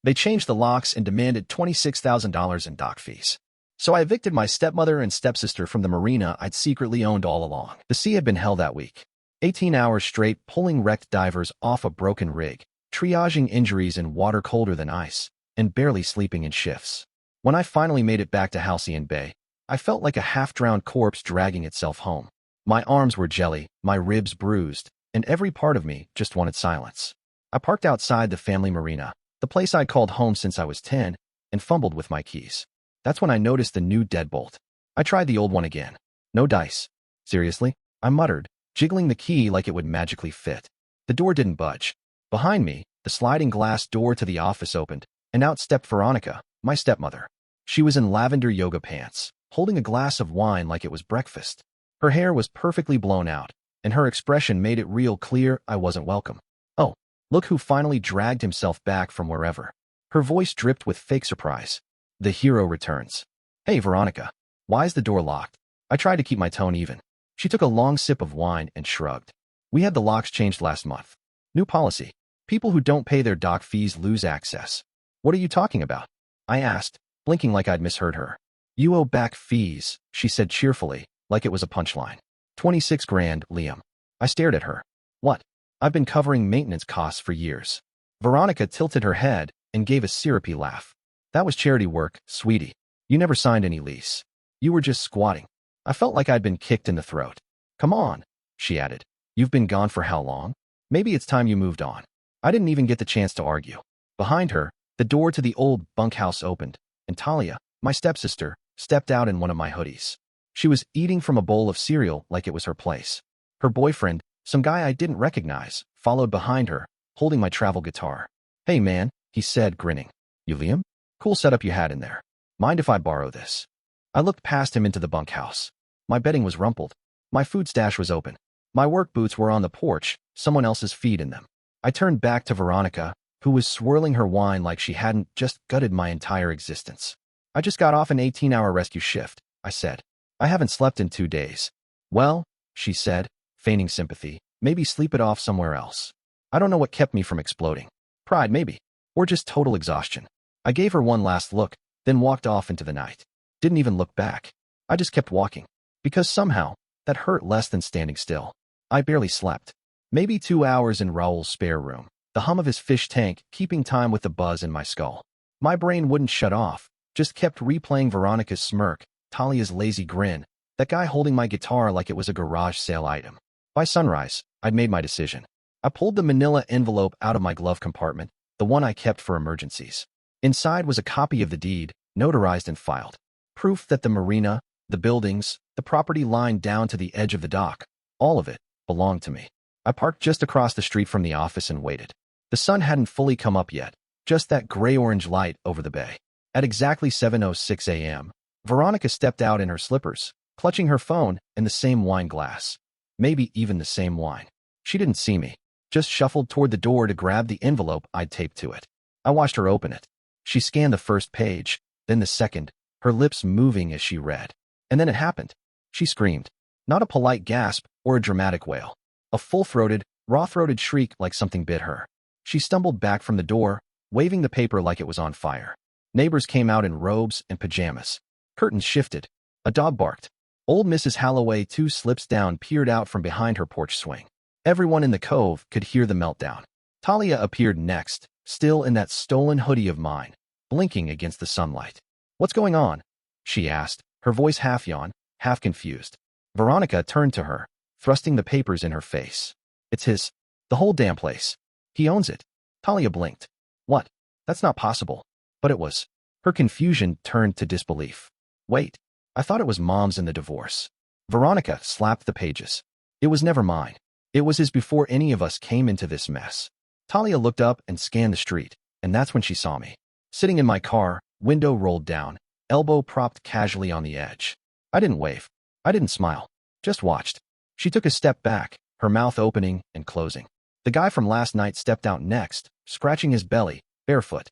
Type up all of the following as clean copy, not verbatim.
They changed the locks and demanded $26,000 in dock fees. So I evicted my stepmother and stepsister from the marina I'd secretly owned all along. The sea had been hell that week. 18 hours straight pulling wrecked divers off a broken rig, triaging injuries in water colder than ice, and barely sleeping in shifts. When I finally made it back to Halcyon Bay, I felt like a half-drowned corpse dragging itself home. My arms were jelly, my ribs bruised, and every part of me just wanted silence. I parked outside the family marina, the place I'd called home since I was 10, and fumbled with my keys. That's when I noticed the new deadbolt. I tried the old one again. No dice. Seriously? I muttered, jiggling the key like it would magically fit. The door didn't budge. Behind me, the sliding glass door to the office opened, and out stepped Veronica, my stepmother. She was in lavender yoga pants, holding a glass of wine like it was breakfast. Her hair was perfectly blown out, and her expression made it real clear I wasn't welcome. Oh, look who finally dragged himself back from wherever. Her voice dripped with fake surprise. The hero returns. Hey, Veronica. Why is the door locked? I tried to keep my tone even. She took a long sip of wine and shrugged. We had the locks changed last month. New policy. People who don't pay their dock fees lose access. What are you talking about? I asked, blinking like I'd misheard her. You owe back fees, she said cheerfully, like it was a punchline. 26 grand, Liam. I stared at her. What? I've been covering maintenance costs for years. Veronica tilted her head and gave a syrupy laugh. That was charity work, sweetie. You never signed any lease. You were just squatting. I felt like I'd been kicked in the throat. Come on, she added. You've been gone for how long? Maybe it's time you moved on. I didn't even get the chance to argue. Behind her, the door to the old bunkhouse opened, and Talia, my stepsister, stepped out in one of my hoodies. She was eating from a bowl of cereal like it was her place. Her boyfriend, some guy I didn't recognize, followed behind her, holding my travel guitar. Hey man, he said, grinning. You Liam? Cool setup you had in there. Mind if I borrow this? I looked past him into the bunkhouse. My bedding was rumpled. My food stash was open. My work boots were on the porch, someone else's feet in them. I turned back to Veronica, who was swirling her wine like she hadn't just gutted my entire existence. I just got off an 18-hour rescue shift, I said. I haven't slept in 2 days. Well, she said, feigning sympathy, maybe sleep it off somewhere else. I don't know what kept me from exploding. Pride, maybe. Or just total exhaustion. I gave her one last look, then walked off into the night. Didn't even look back. I just kept walking. Because somehow, that hurt less than standing still. I barely slept. Maybe 2 hours in Raoul's spare room. The hum of his fish tank keeping time with the buzz in my skull. My brain wouldn't shut off, just kept replaying Veronica's smirk, Talia's lazy grin, that guy holding my guitar like it was a garage sale item. By sunrise, I'd made my decision. I pulled the manila envelope out of my glove compartment, the one I kept for emergencies. Inside was a copy of the deed, notarized and filed. Proof that the marina, the buildings, the property line down to the edge of the dock, all of it, belonged to me. I parked just across the street from the office and waited. The sun hadn't fully come up yet, just that gray-orange light over the bay. At exactly 7:06 a.m., Veronica stepped out in her slippers, clutching her phone and the same wine glass. Maybe even the same wine. She didn't see me, just shuffled toward the door to grab the envelope I'd taped to it. I watched her open it. She scanned the first page, then the second, her lips moving as she read. And then it happened. She screamed. Not a polite gasp or a dramatic wail. A full-throated, raw-throated shriek like something bit her. She stumbled back from the door, waving the paper like it was on fire. Neighbors came out in robes and pajamas. Curtains shifted. A dog barked. Old Mrs. Halloway, 2 slips down, peered out from behind her porch swing. Everyone in the cove could hear the meltdown. Talia appeared next, still in that stolen hoodie of mine, blinking against the sunlight. What's going on? She asked, her voice half yawn, half confused. Veronica turned to her, thrusting the papers in her face. It's his. The whole damn place. He owns it. Talia blinked. What? That's not possible. But it was. Her confusion turned to disbelief. Wait. I thought it was Mom's in the divorce. Veronica slapped the pages. It was never mine. It was his before any of us came into this mess. Talia looked up and scanned the street, and that's when she saw me. Sitting in my car, window rolled down, elbow propped casually on the edge. I didn't wave. I didn't smile. Just watched. She took a step back, her mouth opening and closing. The guy from last night stepped out next, scratching his belly, barefoot.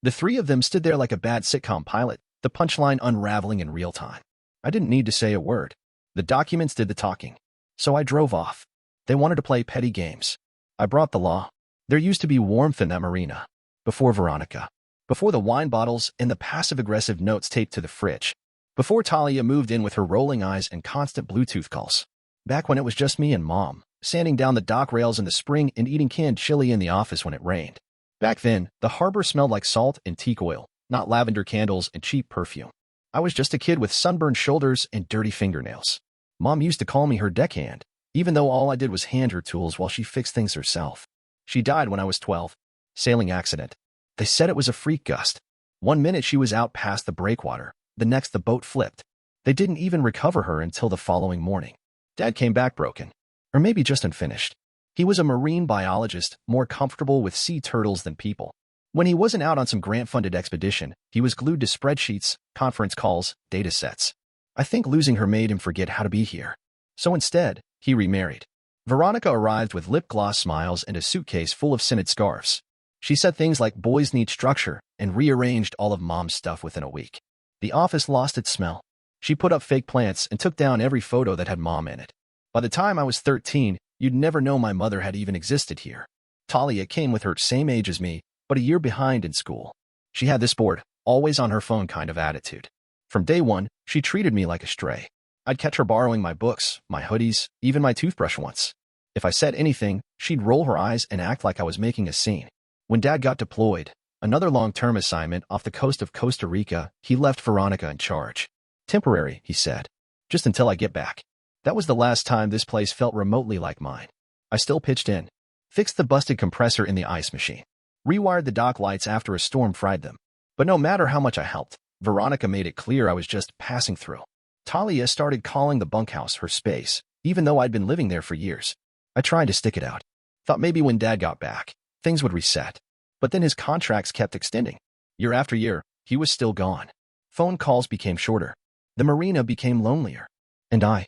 The 3 of them stood there like a bad sitcom pilot, the punchline unraveling in real time. I didn't need to say a word. The documents did the talking. So I drove off. They wanted to play petty games. I brought the law. There used to be warmth in that marina. Before Veronica. Before the wine bottles and the passive-aggressive notes taped to the fridge. Before Talia moved in with her rolling eyes and constant Bluetooth calls. Back when it was just me and Mom, sanding down the dock rails in the spring and eating canned chili in the office when it rained. Back then, the harbor smelled like salt and teak oil, not lavender candles and cheap perfume. I was just a kid with sunburned shoulders and dirty fingernails. Mom used to call me her deckhand, even though all I did was hand her tools while she fixed things herself. She died when I was 12. Sailing accident. They said it was a freak gust. One minute she was out past the breakwater, the next the boat flipped. They didn't even recover her until the following morning. Dad came back broken. Or maybe just unfinished. He was a marine biologist, more comfortable with sea turtles than people. When he wasn't out on some grant-funded expedition, he was glued to spreadsheets, conference calls, data sets. I think losing her made him forget how to be here. So instead, he remarried. Veronica arrived with lip gloss smiles and a suitcase full of scented scarves. She said things like boys need structure and rearranged all of Mom's stuff within a week. The office lost its smell. She put up fake plants and took down every photo that had Mom in it. By the time I was 13, you'd never know my mother had even existed here. Talia came with her same age as me, but a year behind in school. She had this bored, always on her phone kind of attitude. From day one, she treated me like a stray. I'd catch her borrowing my books, my hoodies, even my toothbrush once. If I said anything, she'd roll her eyes and act like I was making a scene. When Dad got deployed, another long-term assignment off the coast of Costa Rica, he left Veronica in charge. Temporary, he said. Just until I get back. That was the last time this place felt remotely like mine. I still pitched in. Fixed the busted compressor in the ice machine. Rewired the dock lights after a storm fried them. But no matter how much I helped, Veronica made it clear I was just passing through. Talia started calling the bunkhouse her space, even though I'd been living there for years. I tried to stick it out. Thought maybe when Dad got back, things would reset. But then his contracts kept extending. Year after year, he was still gone. Phone calls became shorter. The marina became lonelier. And I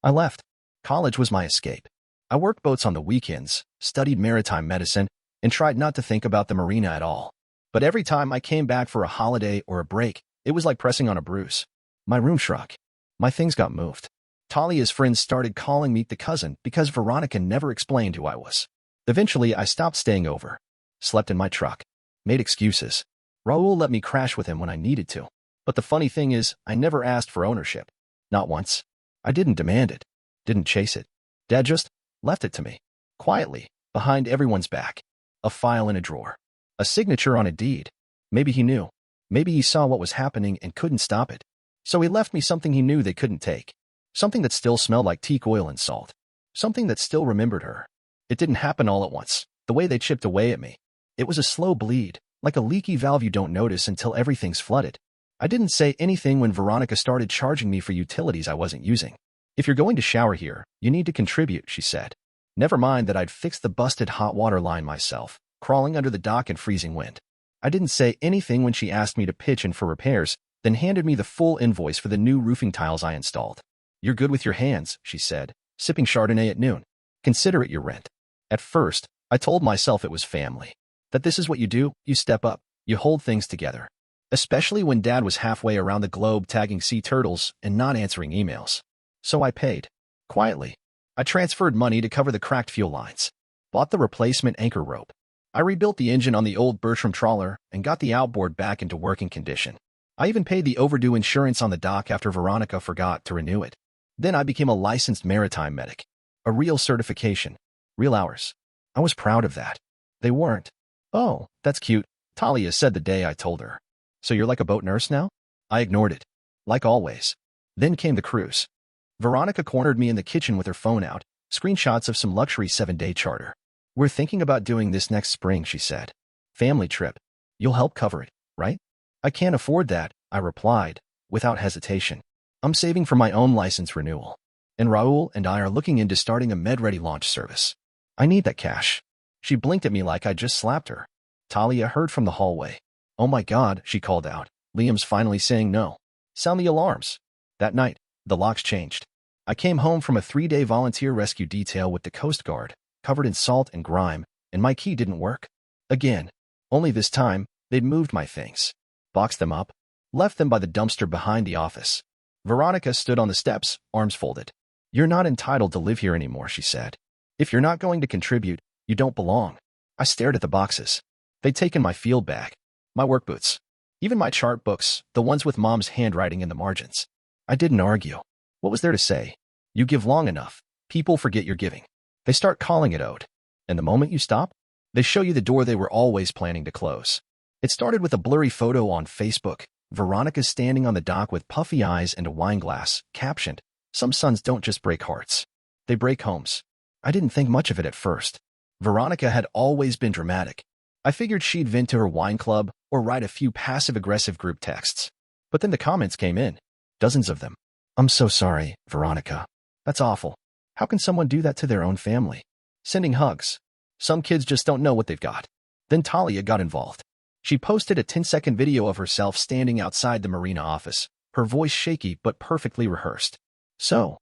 left. College was my escape. I worked boats on the weekends, studied maritime medicine, and tried not to think about the marina at all. But every time I came back for a holiday or a break, it was like pressing on a bruise. My room shrunk. My things got moved. Talia's friends started calling me the cousin because Veronica never explained who I was. Eventually, I stopped staying over. Slept in my truck. Made excuses. Raul let me crash with him when I needed to. But the funny thing is, I never asked for ownership. Not once. I didn't demand it. Didn't chase it. Dad just left it to me. Quietly, behind everyone's back. A file in a drawer. A signature on a deed. Maybe he knew. Maybe he saw what was happening and couldn't stop it. So he left me something he knew they couldn't take. Something that still smelled like teak oil and salt. Something that still remembered her. It didn't happen all at once, the way they chipped away at me. It was a slow bleed, like a leaky valve you don't notice until everything's flooded. I didn't say anything when Veronica started charging me for utilities I wasn't using. If you're going to shower here, you need to contribute, she said. Never mind that I'd fixed the busted hot water line myself, crawling under the dock in freezing wind. I didn't say anything when she asked me to pitch in for repairs, then handed me the full invoice for the new roofing tiles I installed. You're good with your hands, she said, sipping Chardonnay at noon. Consider it your rent. At first, I told myself it was family. That this is what you do, you step up, you hold things together. Especially when Dad was halfway around the globe tagging sea turtles and not answering emails. So I paid. Quietly. I transferred money to cover the cracked fuel lines. Bought the replacement anchor rope. I rebuilt the engine on the old Bertram trawler and got the outboard back into working condition. I even paid the overdue insurance on the dock after Veronica forgot to renew it. Then I became a licensed maritime medic. A real certification. Real hours. I was proud of that. They weren't. Oh, that's cute, Talia said the day I told her. So you're like a boat nurse now? I ignored it. Like always. Then came the cruise. Veronica cornered me in the kitchen with her phone out, screenshots of some luxury 7-day charter. We're thinking about doing this next spring, she said. Family trip. You'll help cover it, right? I can't afford that, I replied, without hesitation. I'm saving for my own license renewal. And Raul and I are looking into starting a med-ready launch service. I need that cash. She blinked at me like I just slapped her. Talia heard from the hallway. Oh my God, she called out. Liam's finally saying no. Sound the alarms. That night, the locks changed. I came home from a 3-day volunteer rescue detail with the Coast Guard, covered in salt and grime, and my key didn't work. Again. Only this time, they'd moved my things. Boxed them up. Left them by the dumpster behind the office. Veronica stood on the steps, arms folded. You're not entitled to live here anymore, she said. If you're not going to contribute, you don't belong. I stared at the boxes. They'd taken my field bag. my work boots, even my chart books, the ones with mom's handwriting in the margins. I didn't argue. What was there to say? You give long enough, people forget you're giving. They start calling it owed. And the moment you stop, they show you the door they were always planning to close. It started with a blurry photo on Facebook. Veronica standing on the dock with puffy eyes and a wine glass, captioned, "Some sons don't just break hearts. They break homes." I didn't think much of it at first. Veronica had always been dramatic. I figured she'd vent to her wine club or write a few passive-aggressive group texts. But then the comments came in. Dozens of them. "I'm so sorry, Veronica. That's awful. How can someone do that to their own family?" Sending hugs. "Some kids just don't know what they've got." Then Talia got involved. She posted a 10-second video of herself standing outside the Marina office, her voice shaky but perfectly rehearsed. "So,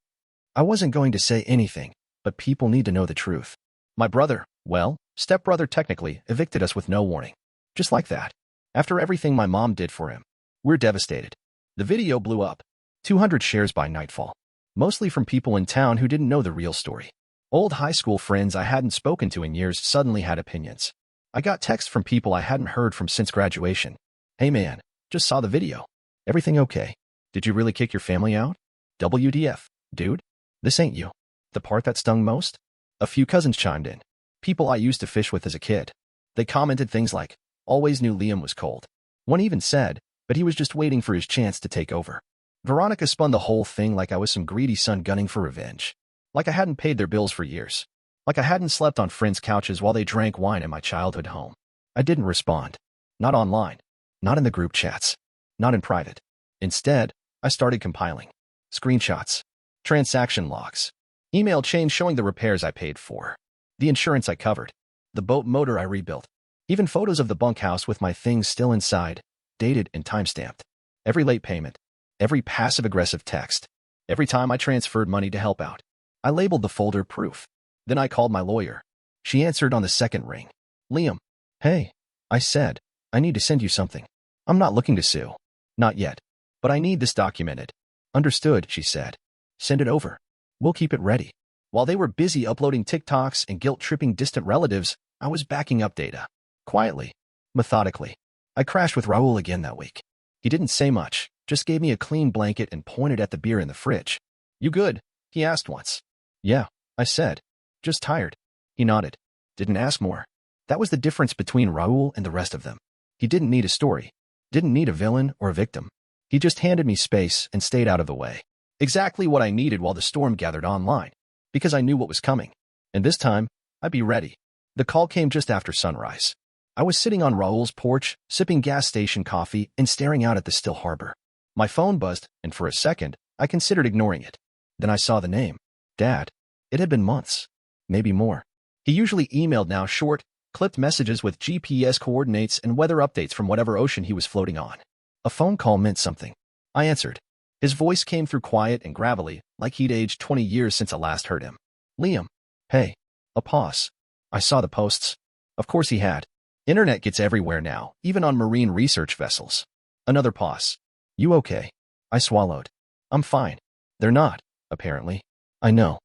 I wasn't going to say anything, but people need to know the truth. My brother, well, stepbrother technically, evicted us with no warning. Just like that. After everything my mom did for him. We're devastated." The video blew up. 200 shares by nightfall. Mostly from people in town who didn't know the real story. Old high school friends I hadn't spoken to in years suddenly had opinions. I got texts from people I hadn't heard from since graduation. "Hey man, just saw the video. Everything okay? Did you really kick your family out? WTF, dude? This ain't you." The part that stung most? A few cousins chimed in. People I used to fish with as a kid. They commented things like, "Always knew Liam was cold." One even said, "But he was just waiting for his chance to take over." Veronica spun the whole thing like I was some greedy son gunning for revenge. Like I hadn't paid their bills for years. Like I hadn't slept on friends' couches while they drank wine in my childhood home. I didn't respond. Not online. Not in the group chats. Not in private. Instead, I started compiling. Screenshots. Transaction logs. Email chains showing the repairs I paid for. The insurance I covered. The boat motor I rebuilt. Even photos of the bunkhouse with my things still inside, dated and timestamped. Every late payment. Every passive-aggressive text. Every time I transferred money to help out. I labeled the folder proof. Then I called my lawyer. She answered on the second ring. "Liam." "Hey," I said, "I need to send you something. I'm not looking to sue. Not yet. But I need this documented." "Understood," she said. "Send it over. We'll keep it ready." While they were busy uploading TikToks and guilt-tripping distant relatives, I was backing up data. Quietly. Methodically. I crashed with Raul again that week. He didn't say much, just gave me a clean blanket and pointed at the beer in the fridge. "You good?" he asked once. "Yeah," I said. "Just tired." He nodded. Didn't ask more. That was the difference between Raul and the rest of them. He didn't need a story. Didn't need a villain or a victim. He just handed me space and stayed out of the way. Exactly what I needed while the storm gathered online. Because I knew what was coming. And this time, I'd be ready. The call came just after sunrise. I was sitting on Raul's porch, sipping gas station coffee and staring out at the still harbor. My phone buzzed, and for a second, I considered ignoring it. Then I saw the name. Dad. It had been months. Maybe more. He usually emailed now short, clipped messages with GPS coordinates and weather updates from whatever ocean he was floating on. A phone call meant something. I answered. His voice came through quiet and gravelly, like he'd aged 20 years since I last heard him. "Liam." "Hey." A pause. I saw the posts. Of course he had. Internet gets everywhere now, even on marine research vessels. Another pause. "You okay?" I swallowed. "I'm fine." They're not, apparently. I know.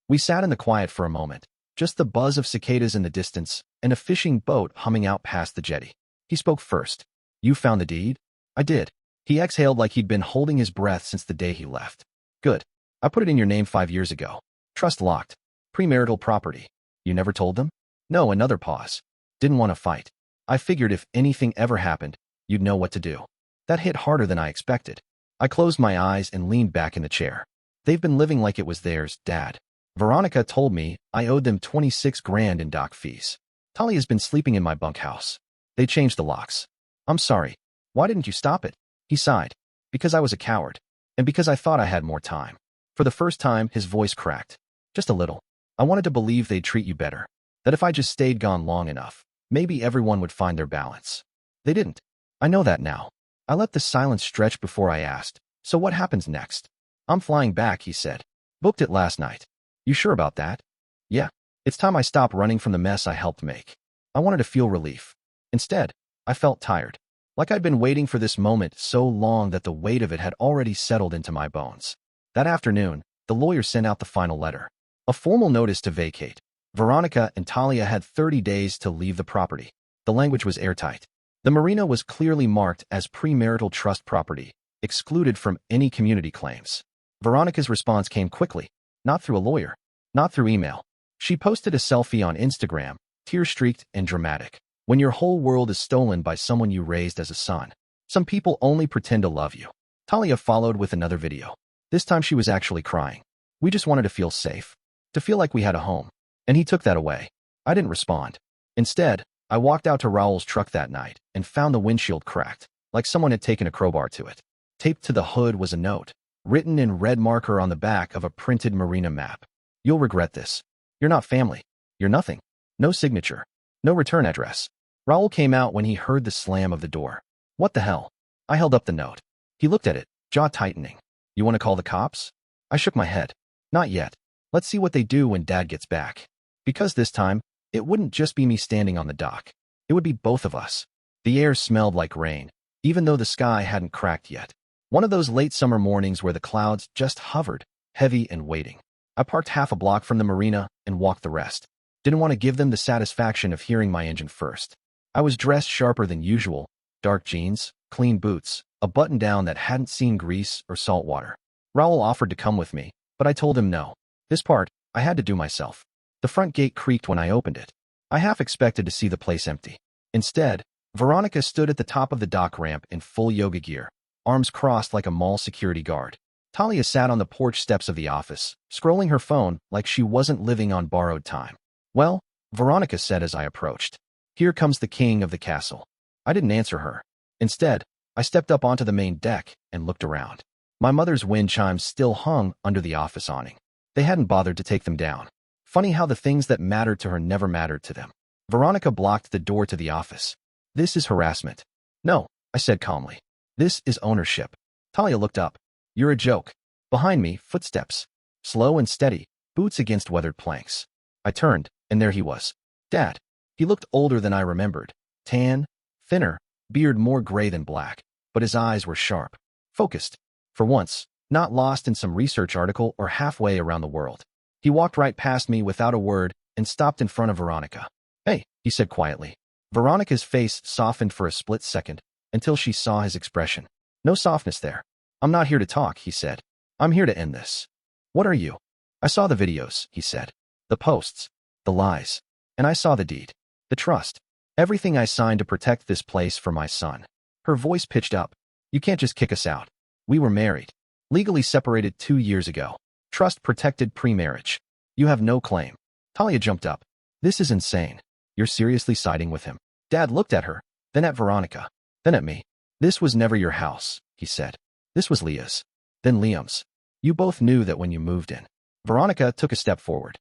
We sat in the quiet for a moment, just the buzz of cicadas in the distance and a fishing boat humming out past the jetty. He spoke first. "You found the deed?" I did. He exhaled like he'd been holding his breath since the day he left. "Good. I put it in your name 5 years ago. Trust locked. Premarital property. You never told them?" "No." Another pause. "Didn't want to fight. I figured if anything ever happened, you'd know what to do." That hit harder than I expected. I closed my eyes and leaned back in the chair. "They've been living like it was theirs, Dad. Veronica told me I owed them 26 grand in dock fees. Talia's been sleeping in my bunkhouse. They changed the locks. I'm sorry. Why didn't you stop it?" He sighed. "Because I was a coward. And because I thought I had more time." For the first time, his voice cracked. Just a little. "I wanted to believe they'd treat you better. That if I just stayed gone long enough, maybe everyone would find their balance. They didn't. I know that now." I let the silence stretch before I asked, "So what happens next?" "I'm flying back," he said. "Booked it last night." "You sure about that?" "Yeah. It's time I stopped running from the mess I helped make." I wanted to feel relief. Instead, I felt tired. Like I'd been waiting for this moment so long that the weight of it had already settled into my bones. That afternoon, the lawyer sent out the final letter. A formal notice to vacate. Veronica and Talia had 30 days to leave the property. The language was airtight. The marina was clearly marked as premarital trust property, excluded from any community claims. Veronica's response came quickly, not through a lawyer, not through email. She posted a selfie on Instagram, tear-streaked and dramatic. When your whole world is stolen by someone you raised as a son, some people only pretend to love you. Talia followed with another video. This time she was actually crying. We just wanted to feel safe, to feel like we had a home. And he took that away. I didn't respond. Instead, I walked out to Raul's truck that night and found the windshield cracked, like someone had taken a crowbar to it. Taped to the hood was a note, written in red marker on the back of a printed marina map. You'll regret this. You're not family. You're nothing. No signature. No return address. Raul came out when he heard the slam of the door. What the hell? I held up the note. He looked at it, jaw tightening. You want to call the cops? I shook my head. Not yet. Let's see what they do when Dad gets back. Because this time, it wouldn't just be me standing on the dock. It would be both of us. The air smelled like rain, even though the sky hadn't cracked yet. One of those late summer mornings where the clouds just hovered, heavy and waiting. I parked half a block from the marina and walked the rest. Didn't want to give them the satisfaction of hearing my engine first. I was dressed sharper than usual, dark jeans, clean boots, a button-down that hadn't seen grease or salt water. Raul offered to come with me, but I told him no. This part, I had to do myself. The front gate creaked when I opened it. I half expected to see the place empty. Instead, Veronica stood at the top of the dock ramp in full yoga gear, arms crossed like a mall security guard. Talia sat on the porch steps of the office, scrolling her phone like she wasn't living on borrowed time. Well, Veronica said as I approached. Here comes the king of the castle. I didn't answer her. Instead, I stepped up onto the main deck and looked around. My mother's wind chimes still hung under the office awning. They hadn't bothered to take them down. Funny how the things that mattered to her never mattered to them. Veronica blocked the door to the office. This is harassment. No, I said calmly. This is ownership. Talia looked up. You're a joke. Behind me, footsteps. Slow and steady, boots against weathered planks. I turned, and there he was. Dad. He looked older than I remembered. Tan, thinner, beard more gray than black, but his eyes were sharp, focused. For once, not lost in some research article or halfway around the world. He walked right past me without a word and stopped in front of Veronica. Hey, he said quietly. Veronica's face softened for a split second until she saw his expression. No softness there. I'm not here to talk, he said. I'm here to end this. What are you? I saw the videos, he said. The posts. The lies. And I saw the deed. The trust. Everything I signed to protect this place for my son. Her voice pitched up. You can't just kick us out. We were married. Legally separated 2 years ago. Trust protected pre-marriage. You have no claim. Talia jumped up. This is insane. You're seriously siding with him. Dad looked at her, then at Veronica, then at me. This was never your house, he said. This was Leah's. Then Liam's. You both knew that when you moved in. Veronica took a step forward.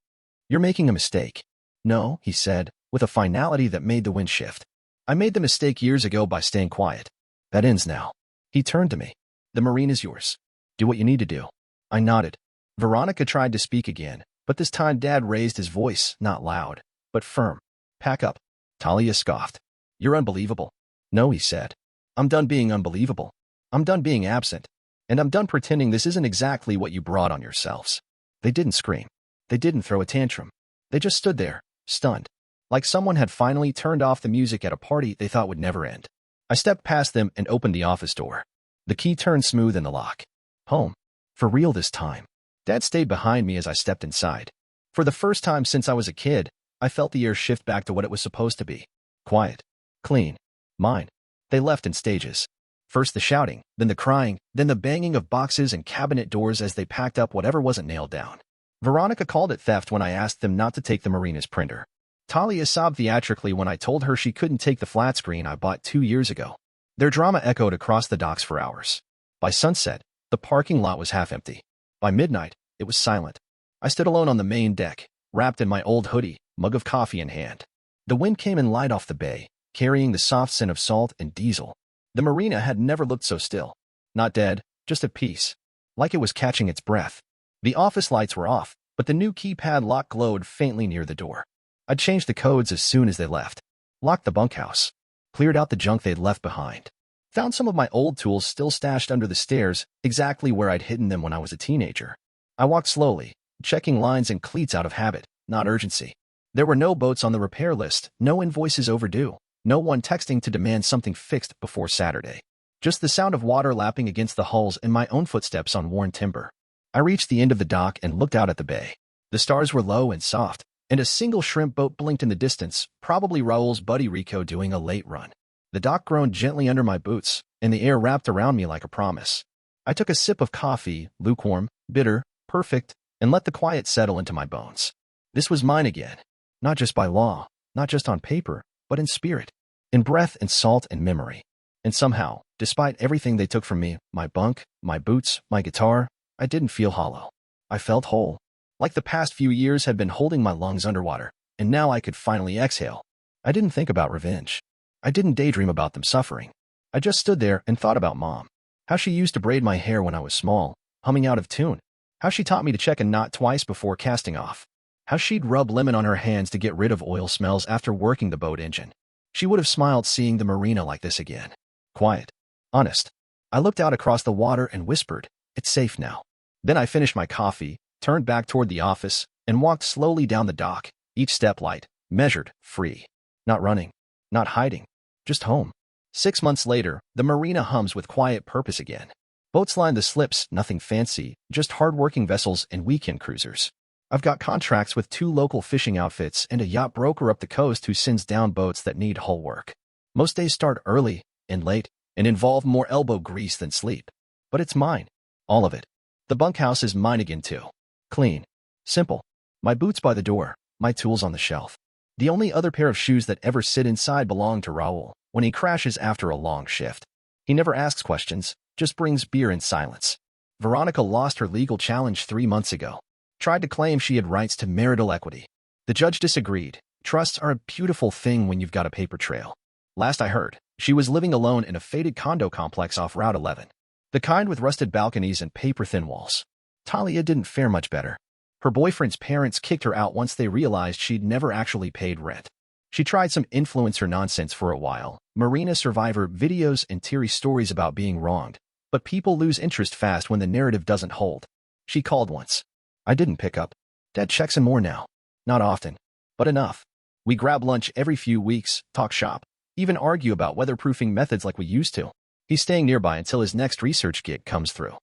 You're making a mistake. No, he said, with a finality that made the wind shift. I made the mistake years ago by staying quiet. That ends now. He turned to me. The marina's yours. Do what you need to do. I nodded. Veronica tried to speak again, but this time Dad raised his voice, not loud, but firm. Pack up. Talia scoffed. You're unbelievable. No, he said. I'm done being unbelievable. I'm done being absent. And I'm done pretending this isn't exactly what you brought on yourselves. They didn't scream. They didn't throw a tantrum. They just stood there, stunned. Like someone had finally turned off the music at a party they thought would never end. I stepped past them and opened the office door. The key turned smooth in the lock. Home. For real this time. Dad stayed behind me as I stepped inside. For the first time since I was a kid, I felt the air shift back to what it was supposed to be. Quiet. Clean. Mine. They left in stages. First the shouting, then the crying, then the banging of boxes and cabinet doors as they packed up whatever wasn't nailed down. Veronica called it theft when I asked them not to take the marina's printer. Talia sobbed theatrically when I told her she couldn't take the flat screen I bought 2 years ago. Their drama echoed across the docks for hours. By sunset, the parking lot was half empty. By midnight, it was silent. I stood alone on the main deck, wrapped in my old hoodie, mug of coffee in hand. The wind came in light off the bay, carrying the soft scent of salt and diesel. The marina had never looked so still. Not dead, just at peace. Like it was catching its breath. The office lights were off, but the new keypad lock glowed faintly near the door. I'd changed the codes as soon as they left. Locked the bunkhouse. Cleared out the junk they'd left behind. Found some of my old tools still stashed under the stairs, exactly where I'd hidden them when I was a teenager. I walked slowly, checking lines and cleats out of habit, not urgency. There were no boats on the repair list, no invoices overdue. No one texting to demand something fixed before Saturday. Just the sound of water lapping against the hulls and my own footsteps on worn timber. I reached the end of the dock and looked out at the bay. The stars were low and soft, and a single shrimp boat blinked in the distance, probably Raul's buddy Rico doing a late run. The dock groaned gently under my boots, and the air wrapped around me like a promise. I took a sip of coffee, lukewarm, bitter, perfect, and let the quiet settle into my bones. This was mine again. Not just by law, not just on paper, but in spirit, in breath and salt and memory. And somehow, despite everything they took from me, my bunk, my boots, my guitar, I didn't feel hollow. I felt whole. Like the past few years had been holding my lungs underwater, and now I could finally exhale. I didn't think about revenge. I didn't daydream about them suffering. I just stood there and thought about Mom. How she used to braid my hair when I was small, humming out of tune. How she taught me to check a knot twice before casting off. How she'd rub lemon on her hands to get rid of oil smells after working the boat engine. She would have smiled seeing the marina like this again. Quiet. Honest. I looked out across the water and whispered, "It's safe now." Then I finished my coffee, turned back toward the office, and walked slowly down the dock, each step light, measured, free. Not running. Not hiding. Just home. 6 months later, the marina hums with quiet purpose again. Boats line the slips, nothing fancy, just hard-working vessels and weekend cruisers. I've got contracts with 2 local fishing outfits and a yacht broker up the coast who sends down boats that need hull work. Most days start early and late and involve more elbow grease than sleep. But it's mine. All of it. The bunkhouse is mine again too. Clean. Simple. My boots by the door, my tools on the shelf. The only other pair of shoes that ever sit inside belong to Raul when he crashes after a long shift. He never asks questions, just brings beer in silence. Veronica lost her legal challenge 3 months ago. Tried to claim she had rights to marital equity. The judge disagreed. Trusts are a beautiful thing when you've got a paper trail. Last I heard, she was living alone in a faded condo complex off Route 11. The kind with rusted balconies and paper-thin walls. Talia didn't fare much better. Her boyfriend's parents kicked her out once they realized she'd never actually paid rent. She tried some influencer nonsense for a while, Marina survivor videos and teary stories about being wronged. But people lose interest fast when the narrative doesn't hold. She called once. I didn't pick up. Dad checks in more now. Not often, but enough. We grab lunch every few weeks, talk shop, even argue about weatherproofing methods like we used to. He's staying nearby until his next research gig comes through.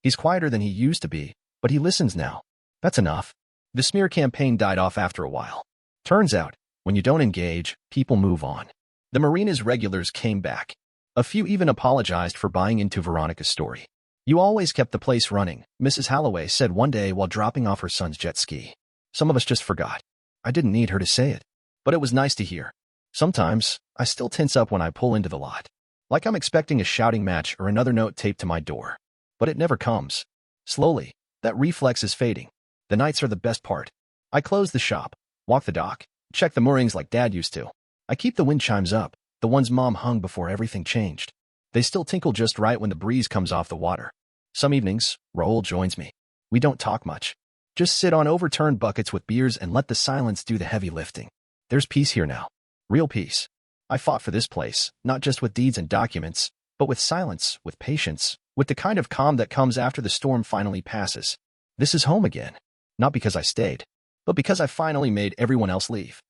He's quieter than he used to be, but he listens now. That's enough. The smear campaign died off after a while. Turns out, when you don't engage, people move on. The marina's regulars came back. A few even apologized for buying into Veronica's story. "You always kept the place running," Mrs. Holloway said one day while dropping off her son's jet ski. Some of us just forgot. I didn't need her to say it, but it was nice to hear. Sometimes, I still tense up when I pull into the lot. Like I'm expecting a shouting match or another note taped to my door. But it never comes. Slowly, that reflex is fading. The nights are the best part. I close the shop, walk the dock, check the moorings like Dad used to. I keep the wind chimes up, the ones Mom hung before everything changed. They still tinkle just right when the breeze comes off the water. Some evenings, Raul joins me. We don't talk much. Just sit on overturned buckets with beers and let the silence do the heavy lifting. There's peace here now. Real peace. I fought for this place, not just with deeds and documents, but with silence, with patience, with the kind of calm that comes after the storm finally passes. This is home again. Not because I stayed, but because I finally made everyone else leave.